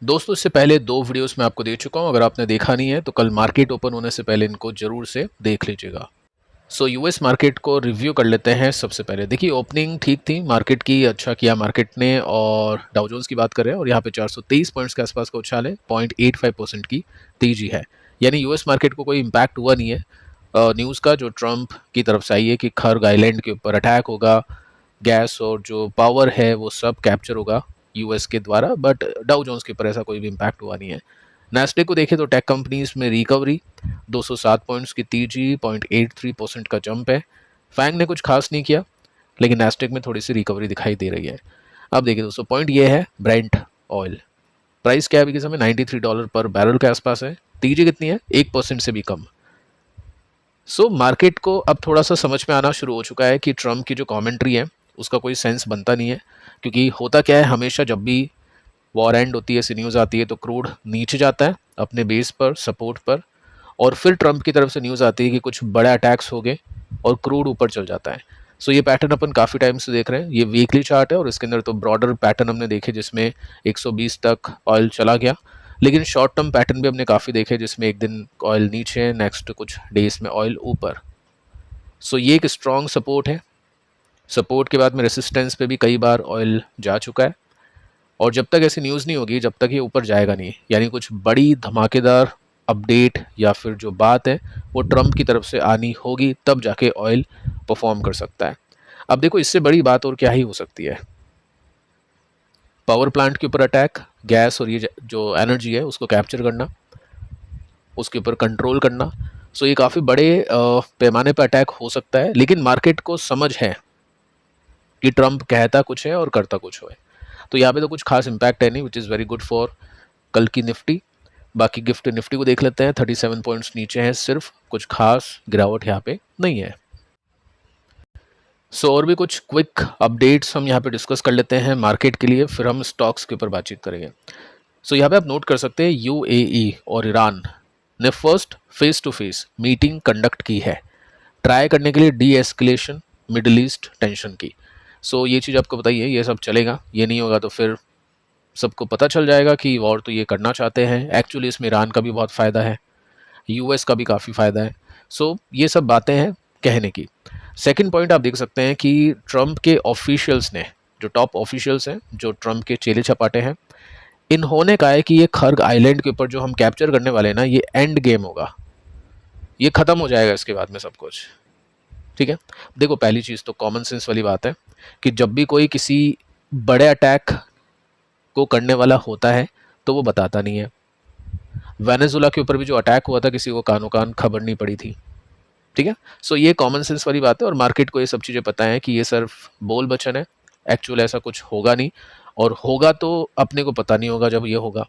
दोस्तों इससे पहले 2 वीडियोस मैं आपको दे चुका हूँ, अगर आपने देखा नहीं है तो कल मार्केट ओपन होने से पहले इनको ज़रूर से देख लीजिएगा। यूएस मार्केट को रिव्यू कर लेते हैं। सबसे पहले देखिए ओपनिंग ठीक थी मार्केट की, अच्छा किया मार्केट ने, और डाउ जोन्स की बात कर रहे हैं और यहाँ पे 423 पॉइंट्स के आसपास का उछाल है, 0.85% की तेजी है। यानी यूएस मार्केट को कोई इम्पैक्ट हुआ नहीं है न्यूज़ का जो ट्रंप की तरफ से आई है कि खर्ग आइलैंड के ऊपर अटैक होगा, गैस और जो पावर है वो सब कैप्चर होगा यूएस के द्वारा, बट डाउ जोन्स के ऊपर ऐसा कोई भी इम्पैक्ट हुआ नहीं है। नैस्डैक को देखें तो टेक कंपनीज में रिकवरी, 207 पॉइंट्स की तेजी, 0.83% का जंप है। फैंग ने कुछ खास नहीं किया, लेकिन नैस्डैक में थोड़ी सी रिकवरी दिखाई दे रही है। अब देखिए दोस्तों, पॉइंट ये है ब्रेंट ऑयल प्राइस क्या है अभी के समय, $93 पर बैरल के आसपास है। तेजी कितनी है, 1% से भी कम। मार्केट को अब थोड़ा सा समझ में आना शुरू हो चुका है कि ट्रम्प की जो कमेंट्री है उसका कोई सेंस बनता नहीं है, क्योंकि होता क्या है, हमेशा जब भी वॉर एंड होती है, ऐसी न्यूज़ आती है तो क्रूड नीचे जाता है अपने बेस पर, सपोर्ट पर, और फिर ट्रंप की तरफ से न्यूज़ आती है कि कुछ बड़े अटैक्स हो गए और क्रूड ऊपर चल जाता है। ये पैटर्न अपन काफ़ी टाइम से देख रहे हैं। ये वीकली चार्ट है और इसके अंदर तो ब्रॉडर पैटर्न हमने देखे जिसमें 120 तक ऑयल चला गया, लेकिन शॉर्ट टर्म पैटर्न भी हमने काफ़ी देखे जिसमें एक दिन ऑयल नीचे, नेक्स्ट कुछ डेज में ऑयल ऊपर। ये एक स्ट्रॉन्ग सपोर्ट है। सपोर्ट के बाद में रेसिस्टेंस पे भी कई बार ऑयल जा चुका है, और जब तक ऐसी न्यूज़ नहीं होगी जब तक ये ऊपर जाएगा नहीं। यानी कुछ बड़ी धमाकेदार अपडेट या फिर जो बात है वो ट्रंप की तरफ से आनी होगी, तब जाके ऑयल परफॉर्म कर सकता है। अब देखो इससे बड़ी बात और क्या ही हो सकती है, पावर प्लांट के ऊपर अटैक, गैस और ये जो एनर्जी है उसको कैप्चर करना, उसके ऊपर कंट्रोल करना। ये काफ़ी बड़े पैमाने पर अटैक हो सकता है, लेकिन मार्केट को समझ है कि ट्रंप कहता कुछ है और करता कुछ है। तो यहाँ पे तो कुछ खास इम्पैक्ट है नहीं, which is very good for कल की निफ्टी। बाकी गिफ्ट निफ्टी को देख लेते हैं, 37 पॉइंट्स नीचे है, सिर्फ कुछ खास गिरावट यहाँ पे नहीं है। और भी कुछ क्विक अपडेट्स हम यहाँ पे डिस्कस कर लेते हैं मार्केट के लिए, फिर हम स्टॉक्स के ऊपर बातचीत करेंगे। यहाँ पे आप नोट कर सकते हैं यूएई और ईरान ने first face to face meeting conduct की है, ट्राई करने के लिए de escalation Middle East tension की। ये चीज़ आपको बताइए, ये सब चलेगा, ये नहीं होगा तो फिर सबको पता चल जाएगा कि वॉर तो ये करना चाहते हैं। एक्चुअली इसमें ईरान का भी बहुत फ़ायदा है, यूएस का भी काफ़ी फ़ायदा है। ये सब बातें हैं कहने की। सेकंड पॉइंट आप देख सकते हैं कि ट्रंप के ऑफिशियल्स ने, जो टॉप ऑफिशियल्स हैं, जो ट्रंप के चेले चपाटे हैं, इन्होंने कहा है कि ये खर्ग आइलैंड के ऊपर जो हम कैप्चर करने वाले हैं ना, ये एंड गेम होगा, ये ख़त्म हो जाएगा इसके बाद में सब कुछ। ठीक है, देखो पहली चीज़ तो कॉमन सेंस वाली बात है कि जब भी कोई किसी बड़े अटैक को करने वाला होता है तो वो बताता नहीं है। वेनेजुला के ऊपर भी जो अटैक हुआ था, किसी को कानो कान खबर नहीं पड़ी थी। ठीक है, ये कॉमन सेंस वाली बात है, और मार्केट को ये सब चीज़ें पता है कि ये सिर्फ बोल बचन है, एक्चुअल ऐसा कुछ होगा नहीं, और होगा तो अपने को पता नहीं होगा जब ये होगा।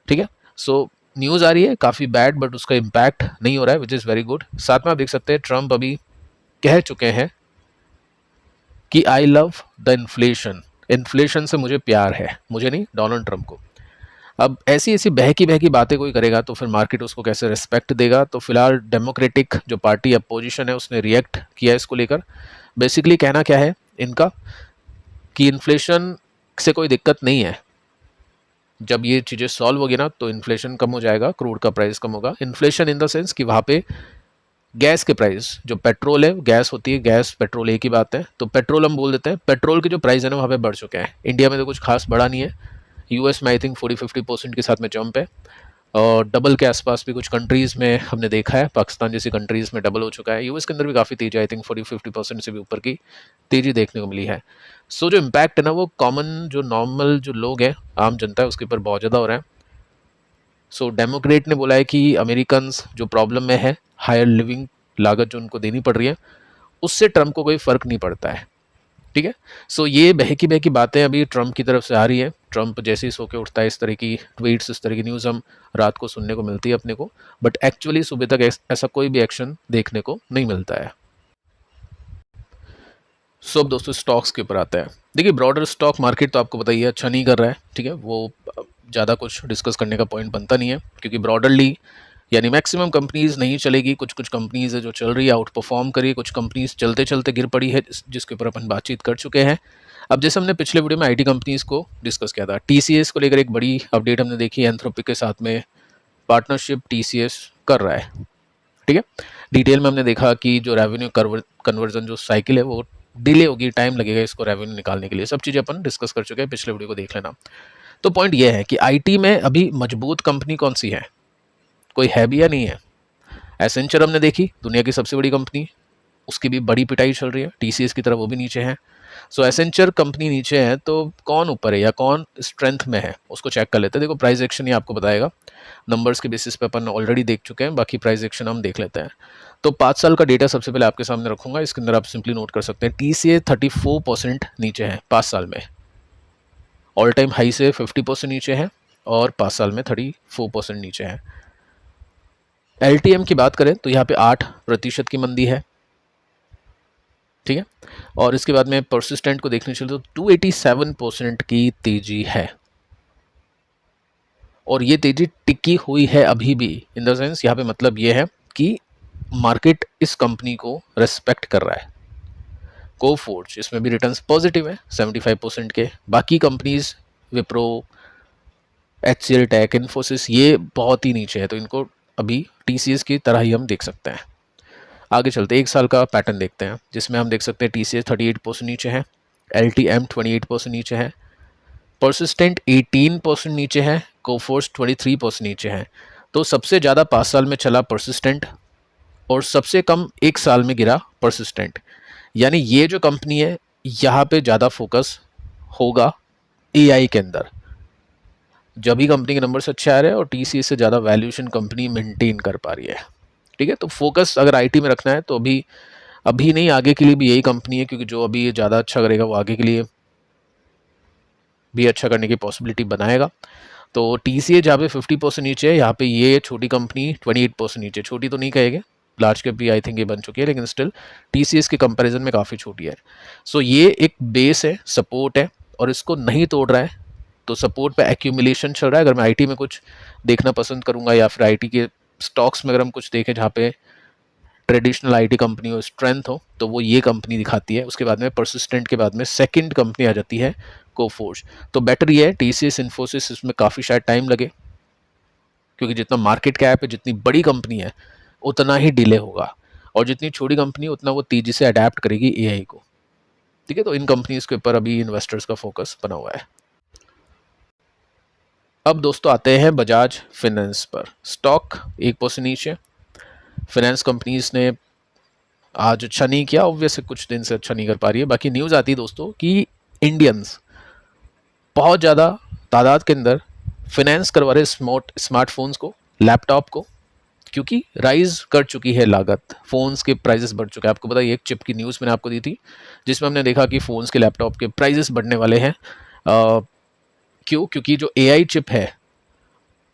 ठीक है, न्यूज़ आ रही है काफ़ी बैड, बट उसका इम्पैक्ट नहीं हो रहा है, विच इज़ वेरी गुड। साथ में आप देख सकते हैं ट्रंप अभी कह चुके हैं कि I love the inflation, inflation से मुझे प्यार है, मुझे नहीं, डोनाल्ड ट्रंप को। अब ऐसी ऐसी बहकी बहकी बातें कोई करेगा तो फिर मार्केट उसको कैसे रिस्पेक्ट देगा। तो फिलहाल डेमोक्रेटिक जो पार्टी अपोजिशन है उसने रिएक्ट किया इसको लेकर। बेसिकली कहना क्या है इनका कि इन्फ्लेशन से कोई दिक्कत नहीं है, जब ये चीज़ें सॉल्व होगी ना तो इन्फ्लेशन कम हो जाएगा, क्रूड का प्राइस कम होगा। इन्फ्लेशन इन द सेंस कि वहाँ पे गैस के प्राइस, जो पेट्रोल है, गैस होती है, गैस पेट्रोल एक ही बात है, तो पेट्रोल हम बोल देते हैं, पेट्रोल के जो प्राइस है ना वहाँ पे बढ़ चुके हैं। इंडिया में तो कुछ खास बढ़ा नहीं है, यूएस में आई थिंक 40-50% के साथ में जंप है, और डबल के आसपास भी कुछ कंट्रीज़ में हमने देखा है, पाकिस्तान जैसी कंट्रीज़ में डबल हो चुका है। यूएस के अंदर भी काफ़ी तेज़ी, आई थिंक 40-50% से भी ऊपर की तेज़ी देखने को मिली है। जो इम्पैक्ट है ना वो कॉमन जो नॉर्मल जो लोग हैं, आम जनता है, उसके ऊपर बहुत ज़्यादा हो रहा है। डेमोक्रेट ने बोला है कि अमेरिकन्स जो प्रॉब्लम में है, हायर लिविंग लागत जो उनको देनी पड़ रही है, उससे ट्रंप को कोई फ़र्क नहीं पड़ता है। ठीक है, ये बहकी बहकी बातें अभी ट्रंप की तरफ से आ रही है। ट्रंप जैसे ही सो के उठता है, इस तरह की ट्वीट्स, इस तरह की न्यूज़ हम रात को सुनने को मिलती है अपने को, बट एक्चुअली सुबह तक ऐसा कोई भी एक्शन देखने को नहीं मिलता है। अब दोस्तों स्टॉक्स के ऊपर आता है। देखिए ब्रॉडर स्टॉक मार्केट तो आपको बताइए अच्छा नहीं कर रहा है। ठीक है, वो ज़्यादा कुछ डिस्कस करने का पॉइंट बनता नहीं है, क्योंकि ब्रॉडरली यानी मैक्सिमम कंपनीज नहीं चलेगी, कुछ कुछ कंपनीज है जो चल रही है, आउट परफॉर्म करी, कुछ कंपनीज चलते चलते गिर पड़ी है, जिसके ऊपर अपन बातचीत कर चुके हैं। अब जैसे हमने पिछले वीडियो में आईटी कंपनीज को डिस्कस किया था, टीसीएस को लेकर एक बड़ी अपडेट हमने देखी, एंथ्रोपिक के साथ में पार्टनरशिप टीसीएस कर रहा है। ठीक है, डिटेल में हमने देखा कि जो रेवेन्यू कन्वर्जन जो साइकिल है वो डिले होगी, टाइम लगेगा इसको रेवेन्यू निकालने के लिए, सब चीज़ें अपन डिस्कस कर चुके हैं, पिछले वीडियो को देख लेना। तो पॉइंट ये है कि आईटी में अभी मजबूत कंपनी कौन सी है, कोई है भी या नहीं है। एसेंचर हमने देखी, दुनिया की सबसे बड़ी कंपनी, उसकी भी बड़ी पिटाई चल रही है, टीसीएस की तरह वो भी नीचे है। सो एसेंचर कंपनी नीचे है, तो कौन ऊपर है या कौन स्ट्रेंथ में है उसको चेक कर लेते हैं। देखो प्राइस एक्शन ही आपको बताएगा, नंबर्स के बेसिस पे अपन ऑलरेडी देख चुके हैं, बाकी प्राइस एक्शन हम देख लेते हैं। तो 5 साल का डेटा सबसे पहले आपके सामने रखूंगा, इसके अंदर आप सिंपली नोट कर सकते हैं टीसीए 34% नीचे है 5 साल में, ऑल टाइम हाई से 50% नीचे है और 5 साल में 34% नीचे है। एलटीएम की बात करें तो यहाँ पे 8% की मंदी है। ठीक है, और इसके बाद में परसिस्टेंट को देखने चले तो 287% की तेजी है, और ये तेजी टिकी हुई है अभी भी। इन द सेंस यहाँ पे मतलब ये है कि मार्केट इस कंपनी को रेस्पेक्ट कर रहा है। कोफोर्ज, इसमें भी रिटर्न्स पॉजिटिव है 75% के। बाकी कंपनीज विप्रो, एचसीएल टेक, इन्फोसिस, ये बहुत ही नीचे है, तो इनको अभी टीसीएस की तरह ही हम देख सकते हैं। आगे चलते 1 साल का पैटर्न देखते हैं, जिसमें हम देख सकते हैं टीसीएस 38% नीचे है, एलटीएम 28% नीचे है, परसिस्टेंट 18% नीचे है, कोफोर्स 23% नीचे है। तो सबसे ज़्यादा 5 साल में चला परसिस्टेंट और सबसे कम 1 साल में गिरा परसिस्टेंट। यानी ये जो कंपनी है यहाँ पे ज़्यादा फोकस होगा एआई के अंदर, जब भी कंपनी के नंबर्स अच्छे आ रहे हैं और टीसीएस से ज़्यादा वैल्यूएशन कंपनी मेंटेन कर पा रही है। ठीक है, तो फोकस अगर आईटी में रखना है तो अभी अभी नहीं, आगे के लिए भी यही कंपनी है, क्योंकि जो अभी ज़्यादा अच्छा करेगा वो आगे के लिए भी अच्छा करने की पॉसिबिलिटी बनाएगा। तो टीसीएस जहाँ पे 50% नीचे है, यहाँ पे ये छोटी कंपनी 28% नीचे, छोटी तो नहीं कहेंगे, लार्ज कैप भी आई थिंक ये बन चुकी है, लेकिन स्टिल टीसीएस के कंपैरिजन में काफ़ी छोटी है। सो ये एक बेस है, सपोर्ट है, और इसको नहीं तोड़ रहा है, तो सपोर्ट पे एक्यूमुलेशन चल रहा है। अगर मैं आईटी में कुछ देखना पसंद करूंगा या फिर आईटी के स्टॉक्स में अगर हम कुछ देखें जहाँ पे ट्रेडिशनल आईटी कंपनी हो, स्ट्रेंथ हो, तो वो ये कंपनी दिखाती है। उसके बाद में परसिस्टेंट के बाद में सेकंड कंपनी आ जाती है कोफोर्ज। तो बेटर ये है टीसीएस, इन्फोसिस, इसमें काफ़ी शायद टाइम लगे, क्योंकि जितना मार्केट कैप है, जितनी बड़ी कंपनी है उतना ही डिले होगा, और जितनी छोटी कंपनी उतना वो तेजी से अडेप्ट करेगी एआई को। ठीक है, तो इन कंपनीज के ऊपर अभी इन्वेस्टर्स का फोकस बना हुआ है। अब दोस्तों आते हैं बजाज फाइनेंस पर। स्टॉक 1% नीचे, फाइनेंस कंपनीज ने आज अच्छा नहीं किया, ऑब्वियस कुछ दिन से अच्छा नहीं कर पा रही है। बाकी न्यूज़ आती है दोस्तों कि इंडियंस बहुत ज़्यादा तादाद के अंदर फाइनेंस करवा रहे स्मार्टफोन्स को, लैपटॉप को, क्योंकि राइज कर चुकी है लागत, फ़ोन्स के प्राइजेस बढ़ चुके हैं। आपको पता है, एक चिप की न्यूज़ मैंने आपको दी थी, जिसमें हमने देखा कि फ़ोन्स के, लैपटॉप के प्राइजेस बढ़ने वाले हैं। क्यों? क्योंकि जो एआई चिप है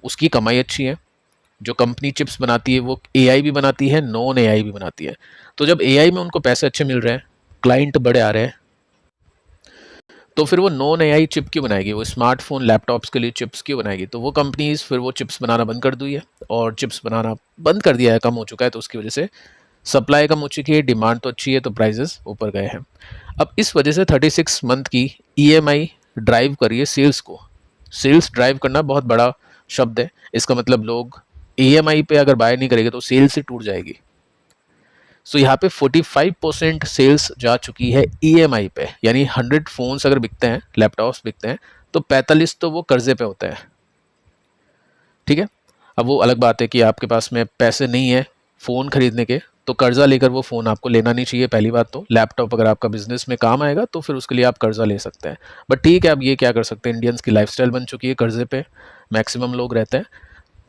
उसकी कमाई अच्छी है, जो कंपनी चिप्स बनाती है वो एआई भी बनाती है, नॉन एआई भी बनाती है। तो जब एआई में उनको पैसे अच्छे मिल रहे हैं, क्लाइंट बड़े आ रहे हैं, तो फिर वो नॉन एआई चिप क्यों बनाएगी, वो स्मार्टफोन लैपटॉप्स के लिए चिप्स क्यों बनाएगी? तो वो कंपनीज फिर वो चिप्स बनाना बंद कर दी है, और चिप्स बनाना बंद कर दिया है, कम हो चुका है, तो उसकी वजह से सप्लाई कम हो चुकी है, डिमांड तो अच्छी है, तो प्राइजेस ऊपर गए हैं। अब इस वजह से 36 मंथ की ईएमआई ड्राइव करिए सेल्स को। सेल्स ड्राइव करना बहुत बड़ा शब्द है, इसका मतलब लोग ईएमआई पे अगर बाय नहीं करेंगे तो सेल्स ही टूट जाएगी। सो यहाँ पे 45% सेल्स जा चुकी है ईएमआई पे, यानी 100 फोन्स अगर बिकते हैं, लैपटॉप्स बिकते हैं, तो 45 तो वो कर्जे पे होते हैं। ठीक है, अब वो अलग बात है कि आपके पास में पैसे नहीं है फ़ोन खरीदने के, तो कर्जा लेकर वो फ़ोन आपको लेना नहीं चाहिए। पहली बात तो लैपटॉप अगर आपका बिजनेस में काम आएगा तो फिर उसके लिए आप कर्जा ले सकते हैं, बट ठीक है, अब ये क्या कर सकते हैं, इंडियंस की लाइफस्टाइल बन चुकी है, कर्जे पे मैक्सिमम लोग रहते हैं।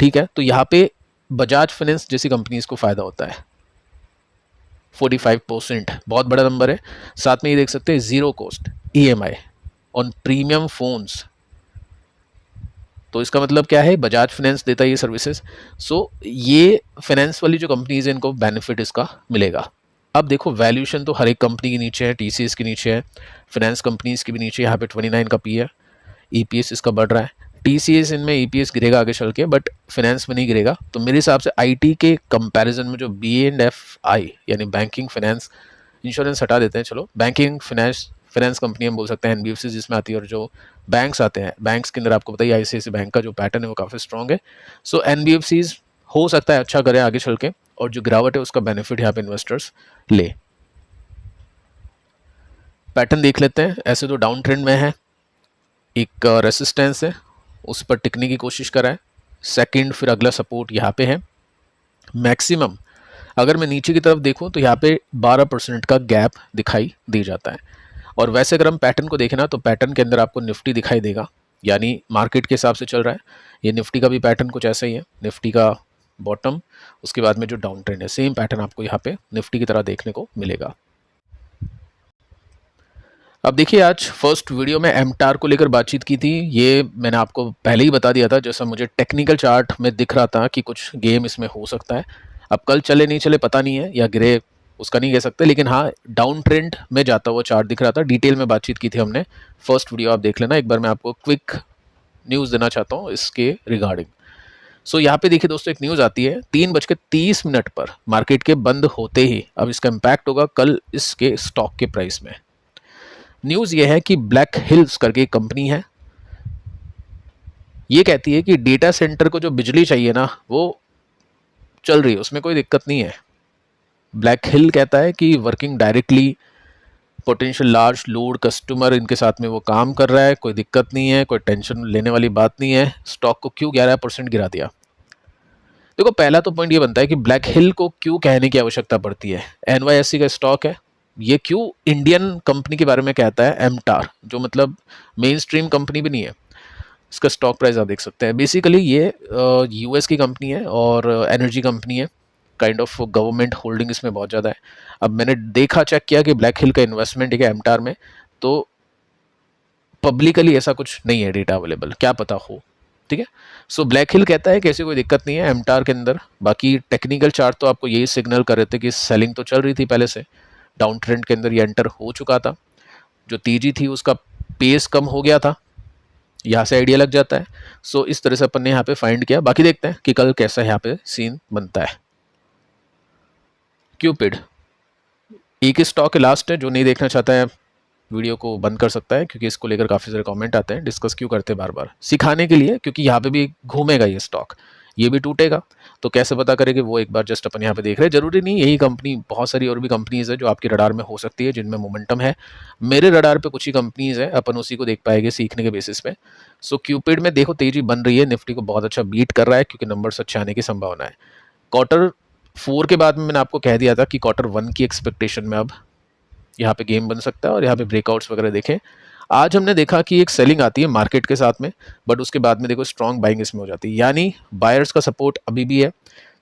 ठीक है, तो यहाँ पे बजाज फाइनेंस जैसी कंपनीज को फ़ायदा होता है। 45% बहुत बड़ा नंबर है। साथ में ये देख सकते हैं zero cost EMI on premium phones, तो इसका मतलब क्या है, बजाज फाइनेंस देता है ये सर्विसेज। सो ये फाइनेंस वाली जो कंपनीज है इनको बेनिफिट इसका मिलेगा। अब देखो वैल्यूएशन तो हर एक कंपनी के नीचे है, टीसीएस के नीचे है, फाइनेंस कंपनीज की भी नीचे, यहाँ पे 29 का पी है, ईपीएस इसका बढ़ रहा है। टीसीएस इनमें ईपीएस गिरेगा आगे चल के, बट फाइनेंस में नहीं गिरेगा। तो मेरे हिसाब से आईटी के कंपैरिजन में जो बी एंड एफ आई यानी बैंकिंग, फाइनेंस, इंश्योरेंस हटा देते हैं, चलो बैंकिंग, फाइनेंस, फाइनेंस कंपनी हम बोल सकते हैं, एनबीएफसी जिसमें आती है, और जो बैंक्स आते हैं, बैंक्स के अंदर आपको बताइए आईसीआईसीआई बैंक का जो पैटर्न है वो काफ़ी स्ट्रॉन्ग है। सो एनबीएफसीज हो सकता है अच्छा करें आगे चल के, और जो गिरावट है उसका बेनिफिट यहाँ पे इन्वेस्टर्स ले। पैटर्न देख लेते हैं। ऐसे तो डाउन ट्रेंड में है, एक रेसिस्टेंस है, उस पर टिकने की कोशिश कराएं। सेकंड, फिर अगला सपोर्ट यहाँ पे है। मैक्सिमम अगर मैं नीचे की तरफ देखूं तो यहाँ पे 12% का गैप दिखाई दे जाता है। और वैसे अगर हम पैटर्न को देखें ना, तो पैटर्न के अंदर आपको निफ्टी दिखाई देगा, यानी मार्केट के हिसाब से चल रहा है। ये निफ्टी का भी पैटर्न कुछ ऐसा ही है, निफ्टी का बॉटम, उसके बाद में जो डाउन ट्रेंड है, सेम पैटर्न आपको यहाँ पे निफ्टी की तरह देखने को मिलेगा। अब देखिए, आज फर्स्ट वीडियो में एमटार को लेकर बातचीत की थी। ये मैंने आपको पहले ही बता दिया था, जैसा मुझे टेक्निकल चार्ट में दिख रहा था कि कुछ गेम इसमें हो सकता है। अब कल चले नहीं चले पता नहीं है, या गिरे उसका नहीं कह सकते, लेकिन हाँ डाउन ट्रेंड में जाता हुआ चार्ट दिख रहा था। डिटेल में बातचीत की थी हमने, फर्स्ट वीडियो आप देख लेना एक बार। मैं आपको क्विक न्यूज़ देना चाहता हूँ इसके रिगार्डिंग। सो यहाँ पे देखिए दोस्तों, एक न्यूज़ आती है 3:30 पर, मार्केट के बंद होते ही। अब इसका इम्पैक्ट होगा कल इसके स्टॉक के प्राइस में। न्यूज़ ये है कि ब्लैक हिल्स करके एक कंपनी है, ये कहती है कि डेटा सेंटर को जो बिजली चाहिए ना वो चल रही है, उसमें कोई दिक्कत नहीं है। ब्लैक हिल कहता है कि working directly potential large load customer, इनके साथ में वो काम कर रहा है, कोई दिक्कत नहीं है, कोई टेंशन लेने वाली बात नहीं है। स्टॉक को क्यों 11% गिरा दिया? देखो, पहला तो पॉइंट ये बनता है कि ब्लैक हिल को क्यों कहने की आवश्यकता पड़ती है। एनवाईएससी का स्टॉक है, ये क्यों इंडियन कंपनी के बारे में कहता है एमटार, जो मतलब मेन स्ट्रीम कंपनी भी नहीं है। इसका स्टॉक प्राइस आप देख सकते हैं। बेसिकली ये यूएस की कंपनी है और एनर्जी कंपनी है, काइंड ऑफ गवर्नमेंट होल्डिंग इसमें बहुत ज़्यादा है। अब मैंने देखा, चेक किया कि ब्लैक हिल का इन्वेस्टमेंट है एमटार में, तो पब्लिकली ऐसा कुछ नहीं है डेटा अवेलेबल, क्या पता हो, ठीक है। सो ब्लैक हिल कहता है कि ऐसी कोई दिक्कत नहीं है एमटार के अंदर। बाकी टेक्निकल चार्ट तो आपको यही सिग्नल कर रहे थे कि सेलिंग तो चल रही थी पहले से, डाउन ट्रेंड के अंदर ये एंटर हो चुका था, जो तेजी थी उसका पेस कम हो गया था, यहाँ से आइडिया लग जाता है। सो इस तरह से अपन ने यहाँ पे फाइंड किया। बाकी देखते हैं कि कल कैसा यहाँ पे सीन बनता है। क्यूपिड एक ही स्टॉक है, लास्ट है, जो नहीं देखना चाहता है वीडियो को बंद कर सकता है, क्योंकि इसको लेकर काफ़ी सारे कमेंट आते हैं। डिस्कस क्यों करते हैं बार बार? सिखाने के लिए, क्योंकि यहाँ पे भी घूमेगा ये स्टॉक, ये भी टूटेगा, तो कैसे पता करेंगे वो एक बार जस्ट अपन यहाँ पे देख रहे हैं। जरूरी नहीं यही कंपनी, बहुत सारी और भी कंपनीज है जो आपके रडार में हो सकती है, जिनमें मोमेंटम है। मेरे रडार पे कुछ ही कंपनीज है, अपन उसी को देख पाएंगे सीखने के बेसिस पे। सो क्यूपिड में देखो तेजी बन रही है, निफ्टी को बहुत अच्छा बीट कर रहा है, क्योंकि नंबर्स अच्छे आने की संभावना है। Q4 के बाद में मैंने आपको कह दिया था कि Q1 की एक्सपेक्टेशन में अब यहाँ पे गेम बन सकता है, और यहाँ पे ब्रेकआउट्स वगैरह देखें। आज हमने देखा कि एक सेलिंग आती है मार्केट के साथ में, बट उसके बाद में देखो स्ट्रॉन्ग बाइंग इसमें हो जाती है, यानी बायर्स का सपोर्ट अभी भी है।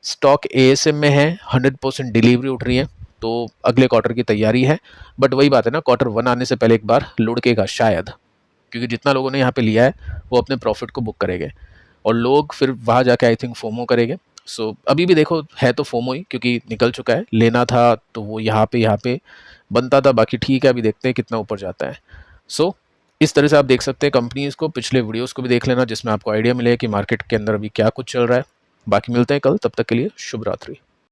स्टॉक एएसएम में है, 100% डिलीवरी उठ रही है, तो अगले क्वार्टर की तैयारी है। बट वही बात है ना, Q1 आने से पहले एक बार लुढ़केगा शायद, क्योंकि जितना लोगों ने यहाँ पे लिया है वो अपने प्रॉफिट को बुक करेंगे, और लोग फिर वहाँ जाके आई थिंक फोमो करेंगे। सो अभी भी देखो है तो फोमो ही, क्योंकि निकल चुका है, लेना था तो वो यहाँ पे बनता था। बाकी ठीक है, अभी देखते हैं कितना ऊपर जाता है। सो इस तरह से आप देख सकते हैं कंपनीज को। पिछले वीडियोस को भी देख लेना, जिसमें आपको आइडिया मिले कि मार्केट के अंदर अभी क्या कुछ चल रहा है। बाकी मिलते हैं कल, तब तक के लिए शुभ रात्रि।